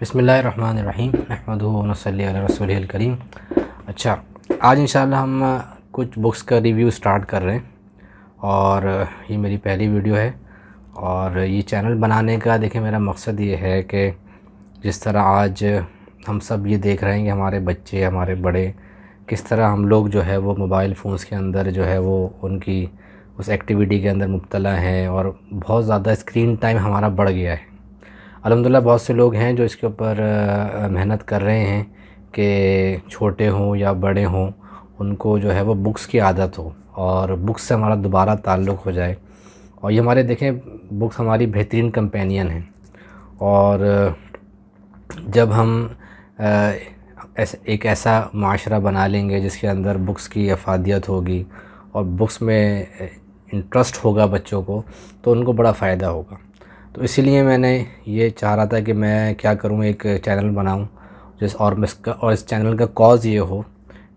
बिस्मिल्लाहिर्रहमानिर्रहीम नहमदुहु व नसल्ली अला रसूलिहिल करीम। अच्छा, आज इंशाअल्लाह हम कुछ बुक्स का रिव्यू स्टार्ट कर रहे हैं और ये मेरी पहली वीडियो है। और ये चैनल बनाने का देखिए मेरा मकसद ये है कि जिस तरह आज हम सब ये देख रहे हैं कि हमारे बच्चे हमारे बड़े किस तरह हम लोग जो है वो मोबाइल फ़ोन्स के अंदर जो है वो उनकी उस एक्टिविटी के अंदर मुब्तला हैं और बहुत ज़्यादा स्क्रीन टाइम हमारा बढ़ गया है। अल्हम्दुलिल्लाह बहुत से लोग हैं जो इसके ऊपर मेहनत कर रहे हैं कि छोटे हों या बड़े हों उनको जो है वो बुक्स की आदत हो और बुक्स से हमारा दोबारा ताल्लुक़ हो जाए। और ये हमारे देखें बुक्स हमारी बेहतरीन कंपेनियन हैं। और जब हम एक ऐसा माशरा बना लेंगे जिसके अंदर बुक्स की अफादियत होगी और बुक्स में इंटरेस्ट होगा बच्चों को, तो उनको बड़ा फ़ायदा होगा। तो इसीलिए मैंने ये चाह रहा था कि मैं क्या करूँ, एक चैनल बनाऊँ और इस चैनल का कॉज़ ये हो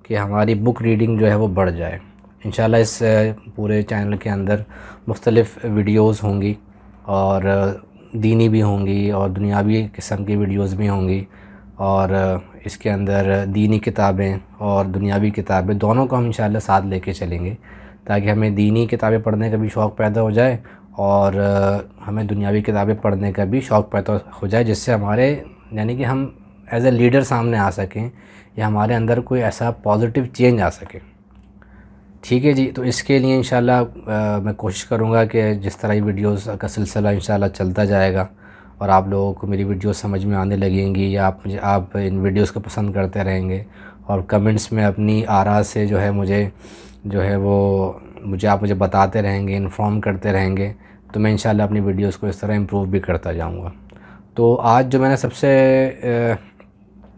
कि हमारी बुक रीडिंग जो है वो बढ़ जाए। इंशाल्लाह इस पूरे चैनल के अंदर मुख्तलिफ़ वीडियोज़ होंगी और दीनी भी होंगी और दुनियावी किस्म की वीडियोज़ भी होंगी। और इसके अंदर दीनी किताबें और दुनियावी किताबें दोनों को हम इंशाल्लाह साथ लेके चलेंगे ताकि हमें दीनी किताबें पढ़ने का भी शौक़ पैदा हो जाए और हमें दुनियावी किताबें पढ़ने का भी शौक़ पैदा हो जाए, जिससे हमारे यानी कि हम एज़ ए लीडर सामने आ सकें या हमारे अंदर कोई ऐसा पॉजिटिव चेंज आ सके। ठीक है जी, तो इसके लिए इंशाल्लाह मैं कोशिश करूँगा कि जिस तरह ये वीडियोज़ का सिलसिला इंशाल्लाह चलता जाएगा और आप लोगों को मेरी वीडियोज़ समझ में आने लगेंगी या आप इन वीडियोज़ को पसंद करते रहेंगे और कमेंट्स में अपनी आरा से जो है मुझे बताते रहेंगे, इन्फॉर्म करते रहेंगे, तो मैं इंशाल्लाह अपनी वीडियोज़ को इस तरह इम्प्रूव भी करता जाऊँगा। तो आज जो मैंने सबसे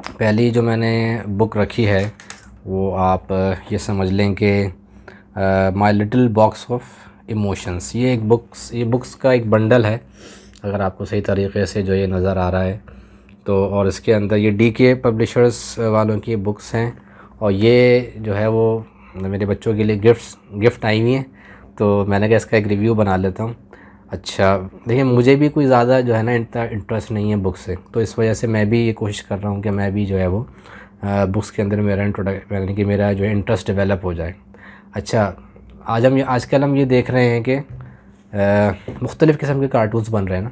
पहली जो मैंने बुक रखी है वो आप ये समझ लें कि my little box of emotions. ये बुक्स का एक बंडल है, अगर आपको सही तरीक़े से जो ये नज़र आ रहा है तो। और इसके अंदर ये डीके पब्लिशर्स वालों की बुक्स हैं और ये जो है वो मेरे बच्चों के लिए गिफ्ट आई हुई हैं, तो मैंने कहा इसका एक रिव्यू बना लेता हूँ। अच्छा देखिए, मुझे भी कोई ज़्यादा जो है ना इंटरेस्ट नहीं है बुक से, तो इस वजह से मैं भी ये कोशिश कर रहा हूँ कि मैं भी जो है वो बुक्स के अंदर यानी कि मेरा जो है इंटरेस्ट डेवलप हो जाए। अच्छा, आजकल हम ये देख रहे हैं कि मुख्तलिफ़ किस्म के कार्टून्स बन रहे हैं ना,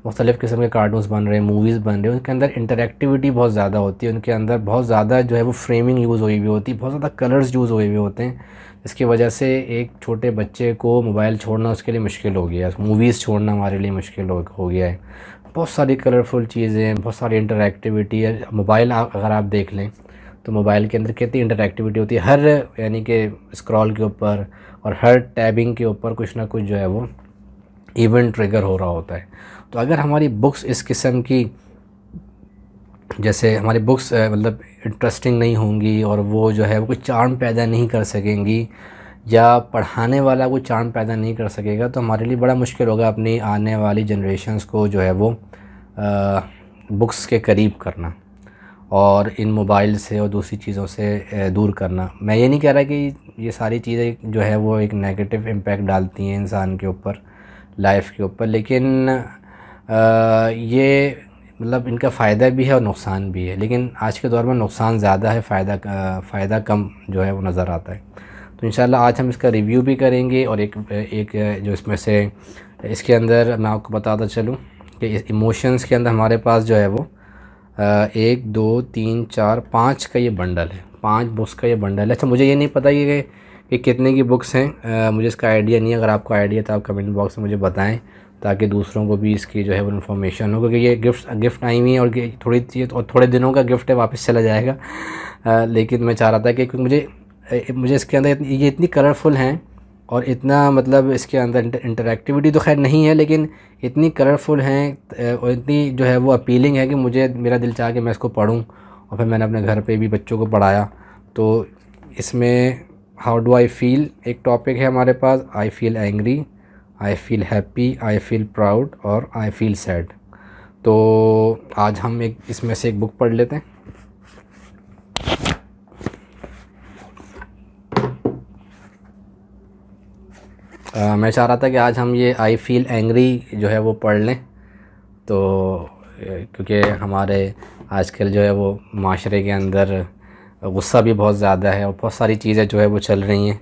मुख्तलिफ़ किस्म के कार्टून्स बन रहे हैं, मूवीज़ बन रहे हैं, उनके अंदर इंटरैक्टिविटी बहुत ज़्यादा होती है, उनके अंदर बहुत ज़्यादा जो है वो फ्रेमिंग यूज़ हुई हुई होती है, बहुत ज़्यादा कलर्स यूज़ हुए हुए होते हैं, जिसकी वजह से एक छोटे बच्चे को मोबाइल छोड़ना उसके लिए मुश्किल हो गया है, मूवीज़ छोड़ना हमारे लिए मुश्किल हो गया है। बहुत सारी कलरफुल चीज़ें, बहुत सारी इंटरैक्टिविटी है। मोबाइल अगर आप देख लें तो मोबाइल के अंदर कितनी इंटरैक्टिविटी होती है, हर यानी कि स्क्रॉल के ऊपर और हर टैबिंग के ऊपर कुछ ना कुछ जो है वो इवेंट ट्रिगर हो रहा होता है। तो अगर हमारी बुक्स इस किस्म की, जैसे हमारी बुक्स मतलब इंटरेस्टिंग नहीं होंगी और वो जो है वो कोई चार्म पैदा नहीं कर सकेंगी या पढ़ाने वाला कोई चार्म पैदा नहीं कर सकेगा, तो हमारे लिए बड़ा मुश्किल होगा अपनी आने वाली जनरेशन्स को जो है वो बुक्स के करीब करना और इन मोबाइल से और दूसरी चीज़ों से दूर करना। मैं ये नहीं कह रहा कि ये सारी चीज़ें जो है वो एक नेगेटिव इम्पैक्ट डालती हैं इंसान के ऊपर, लाइफ के ऊपर, लेकिन ये मतलब इनका फ़ायदा भी है और नुकसान भी है, लेकिन आज के दौर में नुकसान ज़्यादा है, फ़ायदा कम जो है वो नज़र आता है। तो इंशाल्लाह आज हम इसका रिव्यू भी करेंगे और एक जो इसमें से इसके अंदर मैं आपको बताता चलूँ कि इस इमोशंस के अंदर हमारे पास जो है वो 1 2 3 4 5 का ये बंडल है, 5 बुक्स का ये बंडल है। अच्छा, मुझे ये नहीं पता कि कितने की बुक्स हैं, मुझे इसका आइडिया नहीं है। अगर आपको आइडिया तो आप कमेंट बॉक्स में मुझे बताएं ताकि दूसरों को भी इसकी जो है वो इन्फॉर्मेशन हो, क्योंकि ये गिफ्ट आई हुई है और थोड़े दिनों का गिफ्ट है, वापस चला जाएगा। लेकिन मैं चाह रहा था कि मुझे इसके अंदर ये इतनी कलरफुल हैं और इतना मतलब इसके अंदर इंटरैक्टिविटी तो खैर नहीं है, लेकिन इतनी कलरफुल हैं और इतनी जो है वो अपीलिंग है कि मेरा दिल चाहा कि मैं इसको पढूं। और फिर मैंने अपने घर पे भी बच्चों को पढ़ाया। तो इसमें हाउ डू आई फील एक टॉपिक है हमारे पास, I feel angry, I feel happy, I feel proud और आई फील सैड। तो आज हम इसमें से एक बुक पढ़ लेते हैं। मैं चाह रहा था कि आज हम ये आई फील एंग्री जो है वो पढ़ लें। तो क्योंकि हमारे आजकल जो है वो माशरे के अंदर गुस्सा भी बहुत ज़्यादा है और बहुत सारी चीज़ें जो है वो चल रही हैं,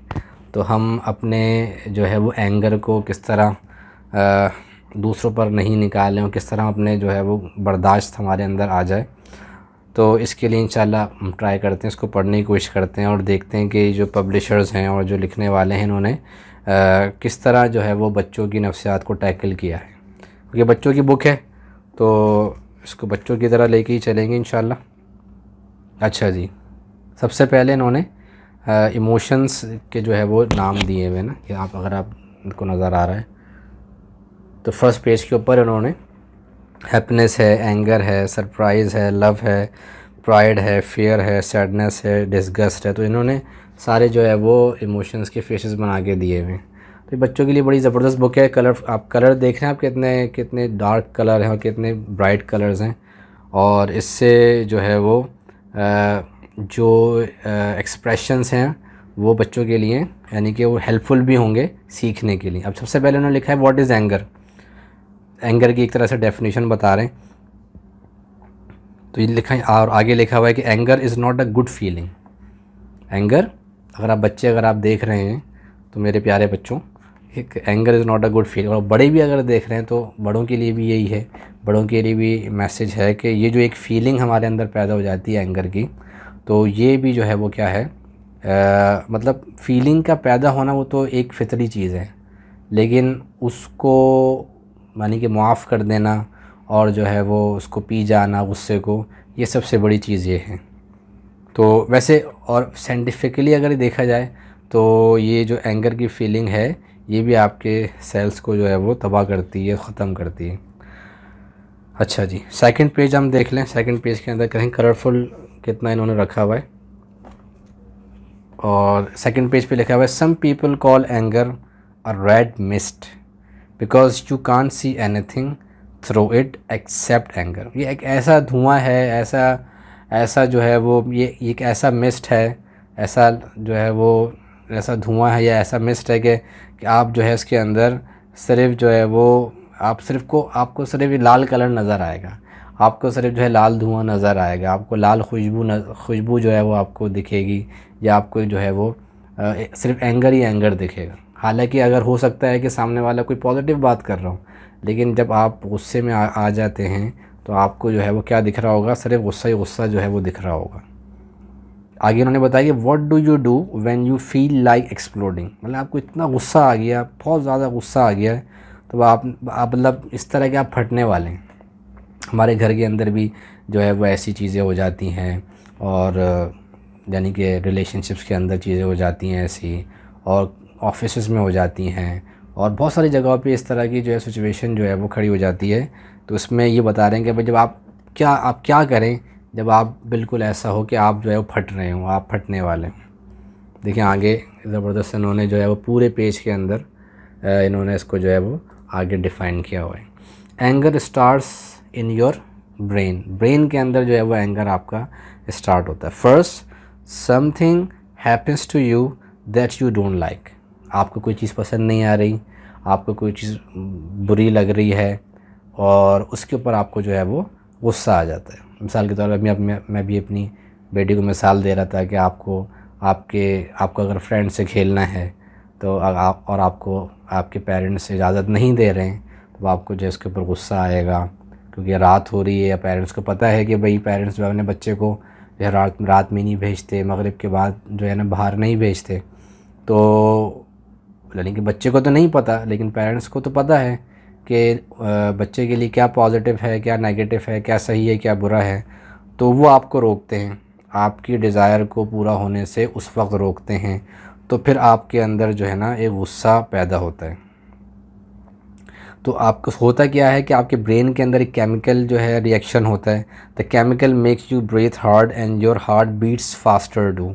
तो हम अपने जो है वो एंगर को किस तरह दूसरों पर नहीं निकालें और किस तरह अपने जो है वो बर्दाश्त हमारे अंदर आ जाए। तो इसके लिए इंशाल्लाह हम ट्राई करते हैं, इसको पढ़ने की कोशिश करते हैं और देखते हैं कि जो पब्लिशर्स हैं और जो लिखने वाले हैं इन्होंने किस तरह जो है वो बच्चों की नफ्सियात को टैकल किया है। क्योंकि बच्चों की बुक है तो इसको बच्चों की तरह लेके ही चलेंगे इंशाल्लाह। अच्छा जी, सबसे पहले इन्होंने इमोशंस के जो है वो नाम दिए हुए ना, कि आप अगर आपको नज़र आ रहा है तो फर्स्ट पेज के ऊपर इन्होंने हैप्पीनेस है, एंगर है, सरप्राइज़ है, लव है, प्राइड है, फियर है, सैडनेस है, डिस्गस्ट है। तो इन्होंने सारे जो है वो इमोशंस के फेसेस बना के दिए हुए हैं। तो बच्चों के लिए बड़ी ज़बरदस्त बुक है। कलर, आप कलर देख रहे हैं, आप कितने कितने डार्क कलर हैं और कितने ब्राइट कलर्स हैं, और इससे जो है वो जो एक्सप्रेशंस हैं वो बच्चों के लिए यानी कि वो हेल्पफुल भी होंगे सीखने के लिए। अब सबसे पहले उन्होंने लिखा है व्हाट इज़ एंगर। एंगर की एक तरह से डेफिनेशन बता रहे हैं। तो ये लिखा है, और आगे लिखा हुआ है कि anger is not a good feeling. Anger, अगर आप देख रहे हैं तो मेरे प्यारे बच्चों, एक anger is not a good feeling. और बड़े भी अगर देख रहे हैं तो बड़ों के लिए भी यही है, बड़ों के लिए भी मैसेज है कि ये जो एक फ़ीलिंग हमारे अंदर पैदा हो जाती है एंगर की, तो ये भी जो है वो क्या है, मतलब फ़ीलिंग का पैदा होना वो तो एक फ़ितरी चीज़ है, लेकिन उसको मानी कि मुआफ़ कर देना और जो है वो उसको पी जाना गुस्से को, ये सबसे बड़ी चीज़ ये है। तो वैसे और साइंटिफिकली अगर देखा जाए तो ये जो एंगर की फ़ीलिंग है ये भी आपके सेल्स को जो है वो तबाह करती है, ख़त्म करती है। अच्छा जी, सेकंड पेज हम देख लें। सेकंड पेज के अंदर कहीं कलरफुल कितना इन्होंने रखा हुआ है, और सेकंड पेज पे लिखा हुआ है some people call anger a red mist because you can't see anything through it except anger. ये एक ऐसा धुआं है, ऐसा जो है वो ये एक ऐसा मिस्ट है, ऐसा जो है वो ऐसा धुआं है या ऐसा मिस्ट है कि आप जो है इसके अंदर सिर्फ जो है वो आपको सिर्फ लाल कलर नज़र आएगा, आपको सिर्फ जो है लाल धुआं नज़र आएगा, आपको लाल खुशबू जो है वो आपको दिखेगी, या आपको जो है वो सिर्फ एंगर ही एंगर दिखेगा। हालांकि अगर हो सकता है कि सामने वाला कोई पॉजिटिव बात कर रहा हो, लेकिन जब आप गुस्से में आ जाते हैं तो आपको जो है वो क्या दिख रहा होगा, सिर्फ गुस्सा ही गुस्सा जो है वो दिख रहा होगा। आगे उन्होंने बताया कि what do you do when you feel like exploding. मतलब आपको इतना गुस्सा आ गया, बहुत ज़्यादा गुस्सा आ गया है, तो आप मतलब इस तरह के आप फटने वाले हैं। हमारे घर के अंदर भी जो है वो ऐसी चीज़ें हो जाती हैं, और यानी कि रिलेशनशिप्स के अंदर चीज़ें हो जाती हैं ऐसी, और ऑफिस में हो जाती हैं, और बहुत सारी जगहों पे इस तरह की जो है सिचुएशन जो है वो खड़ी हो जाती है। तो उसमें ये बता रहे हैं कि भाई जब आप क्या करें जब आप बिल्कुल ऐसा हो कि आप जो है वो फट रहे हो, आप फटने वाले हैं। देखिए आगे ज़बरदस्त इन्होंने जो है वो पूरे पेज के अंदर इन्होंने इसको जो है वो आगे डिफ़ाइन किया हुआ है। Anger starts in your brain के अंदर जो है वो एंगर आपका स्टार्ट होता है। First something happens to you that you don't like. आपको कोई चीज़ पसंद नहीं आ रही, आपको कोई चीज़ बुरी लग रही है, और उसके ऊपर आपको जो है वो गुस्सा आ जाता है। मिसाल के तौर पर मैं भी अपनी बेटी को मिसाल दे रहा था कि आपको अगर फ्रेंड से खेलना है तो आपको आपके पेरेंट्स इजाज़त नहीं दे रहे हैं, तो आपको जो है उसके ऊपर गुस्सा आएगा, क्योंकि रात हो रही है, या पेरेंट्स को पता है कि भाई पेरेंट्स जो है अपने बच्चे को जो है रात में नहीं भेजते, मगरिब के बाद जो है ना बाहर नहीं भेजते। तो यानी कि बच्चे को तो नहीं पता, लेकिन पेरेंट्स को तो पता है कि बच्चे के लिए क्या पॉजिटिव है, क्या नेगेटिव है, क्या सही है, क्या बुरा है। तो वो आपको रोकते हैं, आपकी डिज़ायर को पूरा होने से उस वक्त रोकते हैं। तो फिर आपके अंदर जो है ना एक गुस्सा पैदा होता है। तो आपको होता क्या है कि आपके ब्रेन के अंदर एक केमिकल जो है रिएक्शन होता है। The chemical makes you breathe hard and your heart beats faster do.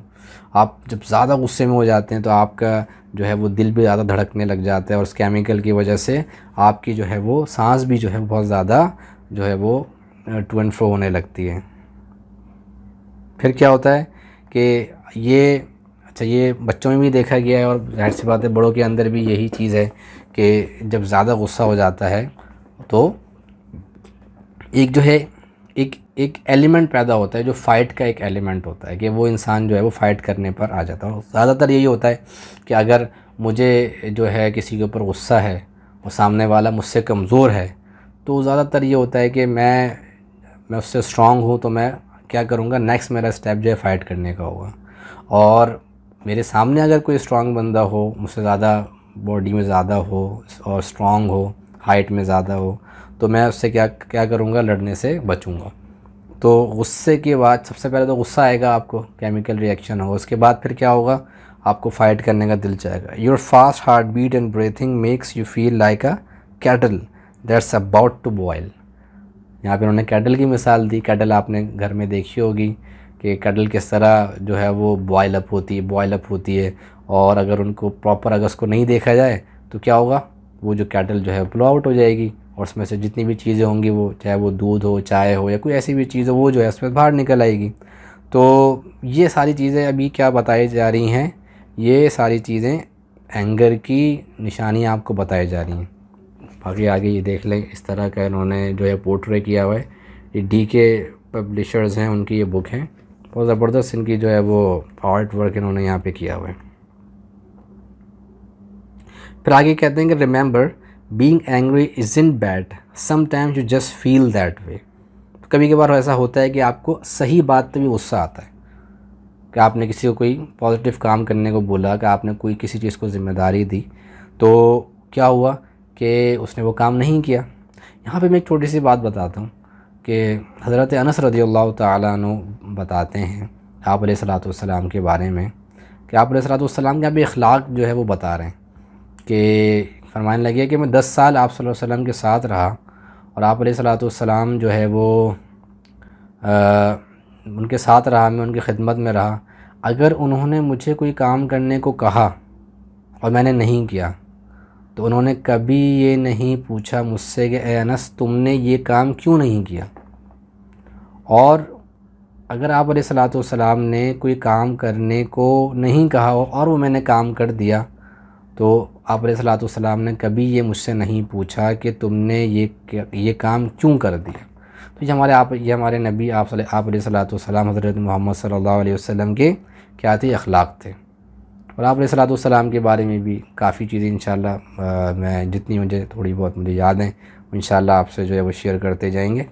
आप जब ज़्यादा गुस्से में हो जाते हैं तो आपका जो है वो दिल भी ज़्यादा धड़कने लग जाता है, और उस केमिकल की वजह से आपकी जो है वो सांस भी जो है बहुत ज़्यादा जो है वो टू एंड फ्रो होने लगती है। फिर क्या होता है कि ये बच्चों में भी देखा गया है, और जाहिर सी बात है बड़ों के अंदर भी यही चीज़ है कि जब ज़्यादा गुस्सा हो जाता है तो एक जो है एक एलिमेंट पैदा होता है जो फ़ाइट का एक एलिमेंट होता है कि वो इंसान जो है वो फ़ाइट करने पर आ जाता है। ज़्यादातर यही होता है कि अगर मुझे जो है किसी के ऊपर गुस्सा है और सामने वाला मुझसे कमज़ोर है, तो ज़्यादातर ये होता है कि मैं उससे स्ट्रॉन्ग हूँ, तो मैं क्या करूँगा, नेक्स्ट मेरा स्टेप जो है फ़ाइट करने का होगा। और मेरे सामने अगर कोई स्ट्रॉन्ग बंदा हो, मुझसे ज़्यादा बॉडी में ज़्यादा हो और स्ट्रॉन्ग हो, हाइट में ज़्यादा हो, तो मैं उससे क्या क्या करूँगा, लड़ने से बचूँगा। तो गुस्से के बाद सबसे पहले तो गुस्सा आएगा, आपको केमिकल रिएक्शन होगा, उसके बाद फिर क्या होगा, आपको फ़ाइट करने का दिल चाहेगा। Your fast heart beat and breathing makes you feel like a kettle that's about to boil. यहाँ पे उन्होंने कैटल की मिसाल दी। कैटल आपने घर में देखी होगी कि कैटल किस तरह जो है वो बॉयल अप होती है, और अगर उनको प्रॉपर अगर उसको नहीं देखा जाए तो क्या होगा, वो जो कैटल जो है ब्लो आउट हो जाएगी, और उसमें से जितनी भी चीज़ें होंगी, वो चाहे वो दूध हो, चाय हो, या कोई ऐसी भी चीज़ हो, वो जो है उसमें बाहर निकल आएगी। तो ये सारी चीज़ें अभी क्या बताई जा रही हैं, ये सारी चीज़ें एंगर की निशानियाँ आपको बताई जा रही हैं। बाकी आगे ये देख लें, इस तरह का इन्होंने जो है पोर्ट्रे किया हुआ है। ये DK पब्लिशर्स हैं, उनकी ये बुक है। बहुत ज़बरदस्त इनकी जो है वो आर्ट वर्क इन्होंने यहाँ पे किया हुआ है। फिर आगे कहते हैं कि remember being angry isn't bad, sometimes you just feel that way. कभी कभार ऐसा होता है कि आपको सही बात पे भी गुस्सा आता है, कि आपने किसी को कोई पॉजिटिव काम करने को बोला, कि आपने कोई किसी चीज़ को ज़िम्मेदारी दी, तो क्या हुआ कि उसने वो काम नहीं किया। यहाँ पे मैं एक छोटी सी बात बताता हूँ कि हज़रत अनस रज़ियल्लाहु ताला अन्हु बताते हैं आप अलैहिस्सलाम के बारे में, कि आप अलैहिस्सलाम के यहाँ पे अखलाक जो है वो बता रहे हैं कि फरमाने लगे कि मैं 10 साल आप सल्लल्लाहु अलैहि वसल्लम के साथ रहा, और आप अलैहिस्सलाम जो है वो उनके साथ रहा, मैं उनकी खिदमत में रहा। अगर उन्होंने मुझे कोई काम करने को कहा और मैंने नहीं किया, तो उन्होंने कभी ये नहीं पूछा मुझसे कि ए अनस तुमने ये काम क्यों नहीं किया। और अगर आप अलैहिस्सलाम ने कोई काम करने को नहीं कहा हो और वो मैंने काम कर दिया, तो आप अलैहिस्सलाम ने कभी ये मुझसे नहीं पूछा कि तुमने ये काम क्यों कर दिया। तो ये हमारे नबी आप अलैहिस्सलाम हज़रत मोहम्मद सल्लल्लाहु अलैहि वसल्लम के क्या थे, अखलाक थे। और आप अलैहिस्सलाम के बारे में भी काफ़ी चीज़ें इंशाअल्लाह मैं जितनी मुझे थोड़ी बहुत मुझे याद हैं वो इंशाअल्लाह आपसे जो है वो शेयर करते जाएंगे।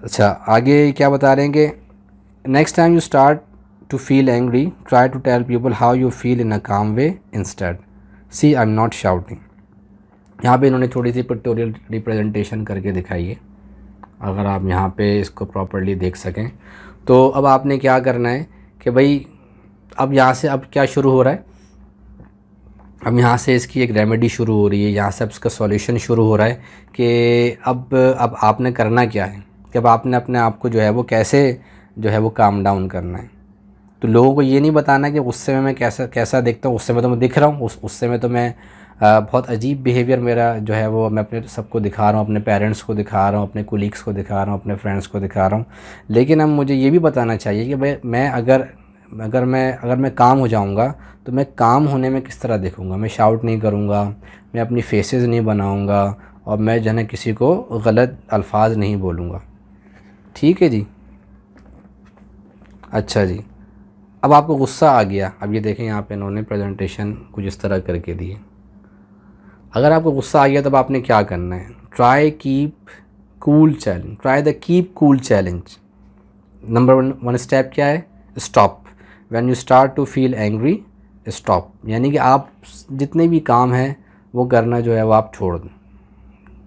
अच्छा, आगे क्या बता रहे हैं कि next time you start to feel angry try to tell people how you feel in a calm way instead see I am not shouting. यहाँ पे इन्होंने थोड़ी सी पिक्टोरियल रिप्रेजेंटेशन करके दिखाई है, अगर आप यहाँ पे इसको प्रॉपर्ली देख सकें। तो अब आपने क्या करना है कि भाई अब यहाँ से अब क्या शुरू हो रहा है, अब यहाँ से इसकी एक रेमेडी शुरू हो रही है, यहाँ से अब इसका सॉल्यूशन शुरू हो रहा है कि अब आपने करना क्या है, कि अब आपने अपने आप को जो है वो कैसे जो है वो काम डाउन करना है। तो लोगों को ये नहीं बताना कि गुस्से में मैं कैसा दिखता हूँ, गुस्से में तो मैं दिख रहा हूँ, गुस्से में तो मैं बहुत अजीब बिहेवियर मेरा जो है वो मैं अपने सबको दिखा रहा हूँ, अपने पेरेंट्स को दिखा रहा हूँ, अपने कोलीग्स को दिखा रहा हूँ, अपने फ्रेंड्स को दिखा रहा हूँ। लेकिन अब मुझे ये भी बताना चाहिए कि भाई मैं अगर मैं काम हो जाऊंगा तो मैं काम होने में किस तरह दिखूंगा। मैं शाउट नहीं करूंगा, मैं अपनी फेसेस नहीं बनाऊंगा, और मैं जो है किसी को गलत अल्फाज नहीं बोलूँगा। ठीक है जी। अच्छा जी, अब आपको गुस्सा आ गया। अब ये देखें यहाँ पे इन्होंने प्रेजेंटेशन कुछ इस तरह करके दी है। अगर आपको गुस्सा आ गया तब आपने क्या करना है, try the keep cool challenge. Number one step क्या है, stop. When you start to feel angry stop, यानी कि आप जितने भी काम हैं वो करना जो है वो आप छोड़ दें।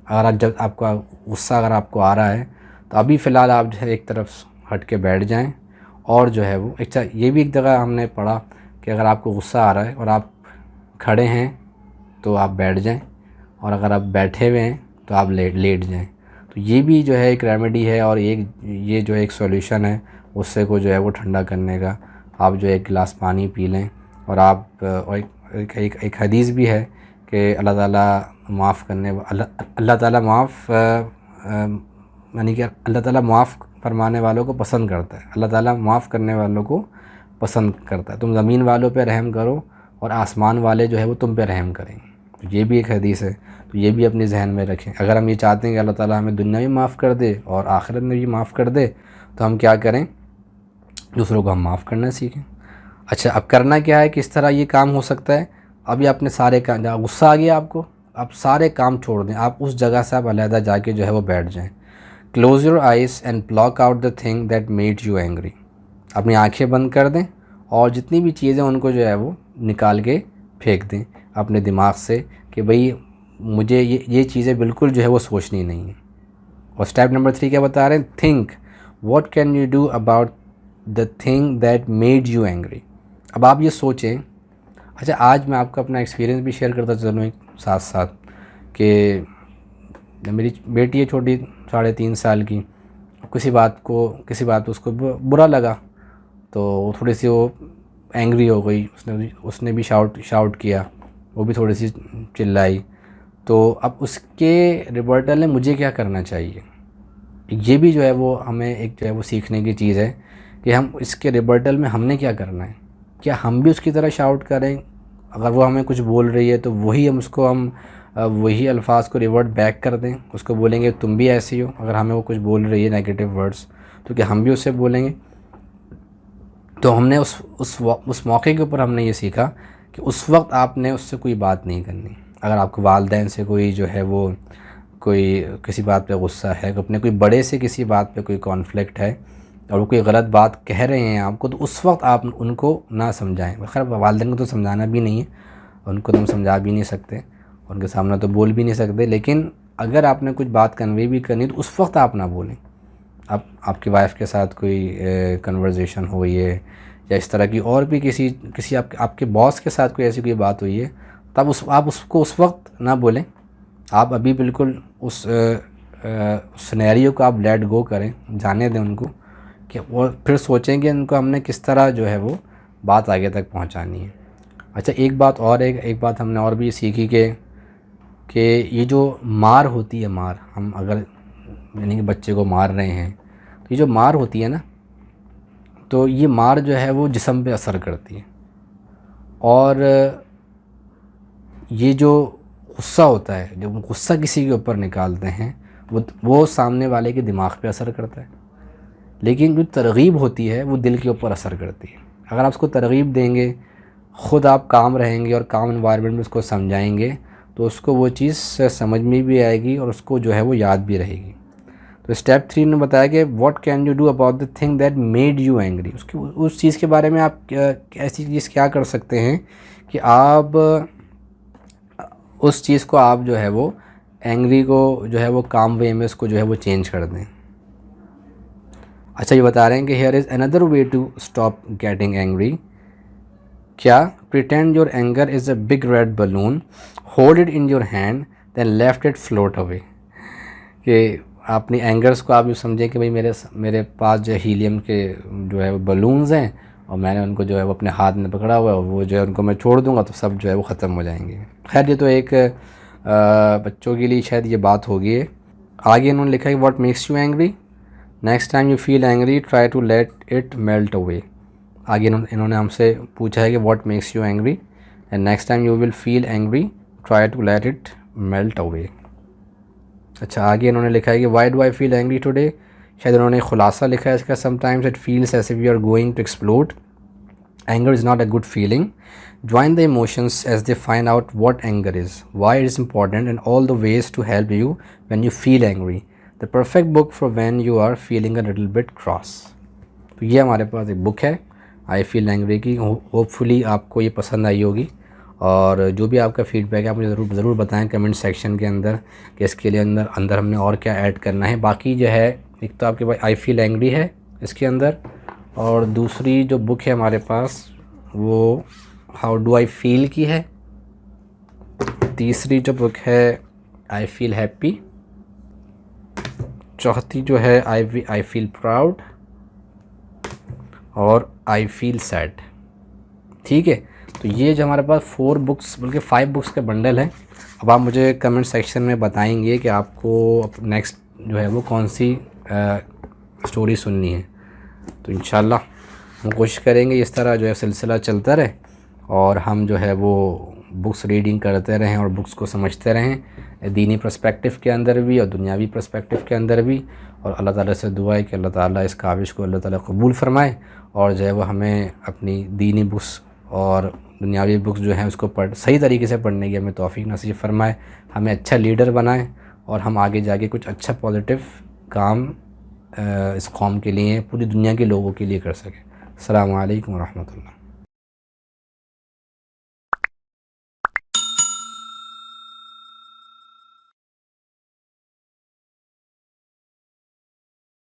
अगर आप जब आपका गुस्सा अगर आपको आ रहा है तो अभी फ़िलहाल आप जो है एक तरफ हट के बैठ जाएं, और जो है वो अच्छा ये भी एक जगह हमने पढ़ा कि अगर आपको गुस्सा आ रहा है और आप खड़े हैं तो आप बैठ जाएं, और अगर आप बैठे हुए हैं तो आप लेट जाएं। तो ये भी जो है एक रेमेडी है, और ये जो एक सॉल्यूशन है गुस्से को जो है वो ठंडा करने का। आप जो एक गिलास पानी पी लें, और आप और एक हदीस भी है कि अल्लाह ताला माफ़ करने अल्लाह ताला माफ़ यानी कि अल्लाह ताला माफ़ फरमाने वालों को पसंद करता है, अल्लाह ताला माफ़ करने वालों को पसंद करता है। तुम ज़मीन वालों पे रहम करो और आसमान वाले जो है वो तुम पे रहम करेंगे। तो ये भी एक हदीस है, तो ये भी अपने जहन में रखें। अगर हम ये चाहते हैं कि अल्लाह ताला हमें दुनिया भी माफ़ कर दे और आखिरत में भी माफ़ कर दे, तो हम क्या करें, दूसरों को हम माफ़ करना सीखें। अच्छा, अब करना क्या है, किस तरह ये काम हो सकता है। अभी आपने सारे काम, जहाँ गुस्सा आ गया आपको, आप सारे काम छोड़ दें, आप उस जगह से आप अलहदा जाके जो है वो बैठ जाएं। Close your eyes and block out the thing that made you angry. अपनी आंखें बंद कर दें और जितनी भी चीज़ें उनको जो है वो निकाल के फेंक दें अपने दिमाग से कि भाई मुझे ये चीज़ें बिल्कुल जो है वो सोचनी नहीं है। और स्टेप नंबर 3 क्या बता रहे हैं, think what can you do about the thing that made you angry. अब आप ये सोचें। अच्छा, आज मैं आपको अपना एक्सपीरियंस भी शेयर करता चलूँ एक साथ साथ कि मेरी बेटी है छोटी, 3.5 साल की, किसी बात पे उसको बुरा लगा तो वो थोड़ी सी वो एंग्री हो गई, उसने भी शाउट किया, वो भी थोड़ी सी चिल्लाई। तो अब उसके रिबर्टल में मुझे क्या करना चाहिए, ये भी जो है वो हमें एक जो है वो सीखने की चीज़ है कि हम इसके रिबर्टल में हमने क्या करना है। क्या हम भी उसकी तरह शाउट करें, अगर वो हमें कुछ बोल रही है तो हम वही अल्फाज को रिवर्ट बैक कर दें, उसको बोलेंगे तुम भी ऐसी हो। अगर हमें वो कुछ बोल रही है नेगेटिव वर्ड्स, तो क्या हम भी उससे बोलेंगे। तो हमने उस मौके के ऊपर हमने ये सीखा कि उस वक्त आपने उससे कोई बात नहीं करनी। अगर आपको वालिदैन से कोई जो है वो कोई किसी बात पे गुस्सा है, अपने कोई बड़े से किसी बात पे कोई कॉन्फ्लिक्ट है और वो कोई गलत बात कह रहे हैं आपको, तो उस वक्त आप उनको ना समझाएं। खैर वालिदैन को तो समझाना भी नहीं है, उनको तो हम समझा भी नहीं सकते, उनके सामने तो बोल भी नहीं सकते, लेकिन अगर आपने कुछ बात कन्वे भी करनी तो उस वक्त आप ना बोलें। आपकी वाइफ के साथ कोई कन्वर्सेशन हुई है या इस तरह की और भी किसी आपके बॉस के साथ कोई ऐसी कोई बात हुई है, तब आप उसको उस वक्त ना बोलें। आप अभी बिल्कुल उस सिनेरियो को आप लेट गो करें, जाने दें उनको, कि और फिर सोचें कि उनको हमने किस तरह जो है वो बात आगे तक पहुंचानी है। अच्छा, एक बात हमने और भी सीखी कि ये जो मार होती है, हम अगर यानी कि बच्चे को मार रहे हैं, तो ये जो मार होती है ना, तो ये मार जो है वो जिस्म पे असर करती है। और ये जो गुस्सा होता है, जब गुस्सा किसी के ऊपर निकालते हैं, वो सामने वाले के दिमाग पे असर करता है। लेकिन जो तरगीब होती है वो दिल के ऊपर असर करती है। अगर आप उसको तरगीब देंगे, ख़ुद आप काम रहेंगे और काम एनवायरनमेंट में उसको समझाएंगे, तो उसको वो चीज़ समझ में भी आएगी और उसको जो है वो याद भी रहेगी। तो स्टेप 3 ने बताया कि what can you do about the thing that made you angry. उस चीज़ के बारे में आप ऐसी चीज़ क्या कर सकते हैं कि आप उस चीज़ को आप जो है वो एंग्री को जो है वो काम वे में उसको जो है वो चेंज कर दें। अच्छा, ये बता रहे हैं कि here is another way to stop getting angry. क्या, pretend your anger is a big red balloon, hold it in your hand, then left it float away. कि अपनी एंगर्स को आप यूँ समझें कि भाई मेरे पास जो हीलियम के जो है वो बलून्स हैं और मैंने उनको जो है वो अपने हाथ में पकड़ा हुआ है, और वो जो है उनको मैं छोड़ दूंगा तो सब जो है वो ख़त्म हो जाएंगे। खैर, ये तो एक बच्चों के लिए शायद ये बात होगी है। आगे इन्होंने लिखा है what makes you angry, next time you feel angry try to let it melt away. आगे इन्होंने हमसे पूछा है कि what makes you angry and next time you will feel angry try to let it melt away. अच्छा, आगे इन्होंने लिखा है कि why do I feel angry today. शायद इन्होंने खुलासा लिखा है इसका, sometimes it feels as if you are going to explode, anger is not a good feeling, join the emotions as they find out what anger is, why it is important and all the ways to help you when you feel angry, the perfect book for when you are feeling a little bit cross. तो ये हमारे पास एक book है I feel angry की, hopefully आपको ये पसंद आई होगी। और जो भी आपका फ़ीडबैक है आप मुझे ज़रूर बताएं कमेंट सेक्शन के अंदर कि इसके लिए अंदर हमने और क्या ऐड करना है। बाकी जो है, एक तो आपके पास आई फील एंग्री है इसके अंदर, और दूसरी जो बुक है हमारे पास वो हाउ डू आई फील की है, तीसरी जो बुक है आई फील हैप्पी, चौथी जो है आई फील प्राउड, और आई फील सैड। ठीक है, तो ये जो हमारे पास 4 बुक्स बल्कि 5 बुक्स का बंडल है। अब आप मुझे कमेंट सेक्शन में बताएंगे कि आपको नेक्स्ट जो है वो कौन सी स्टोरी सुननी है। तो इंशाल्लाह हम कोशिश करेंगे इस तरह जो है सिलसिला चलता रहे और हम जो है वो बुक्स रीडिंग करते रहें और बुक्स को समझते रहें, दीनी पर्सपेक्टिव के अंदर भी और दुनियावी पर्सपेक्टिव के अंदर भी। और अल्लाह ताला से दुआ है कि अल्लाह ताला इस काविश को अल्लाह ताला कबूल फ़रमाए और जो है वो हमें अपनी दीनी बुक्स और दुनियावी बुक्स जो हैं उसको सही तरीके से पढ़ने की हमें तौफ़ीक नसीब फ़रमाए, हमें अच्छा लीडर बनाए और हम आगे जाके कुछ अच्छा पॉजिटिव काम इस कौम के लिए, पूरी दुनिया के लोगों के लिए कर सकें। अस्सलामु अलैकुम व रहमतुल्लाह।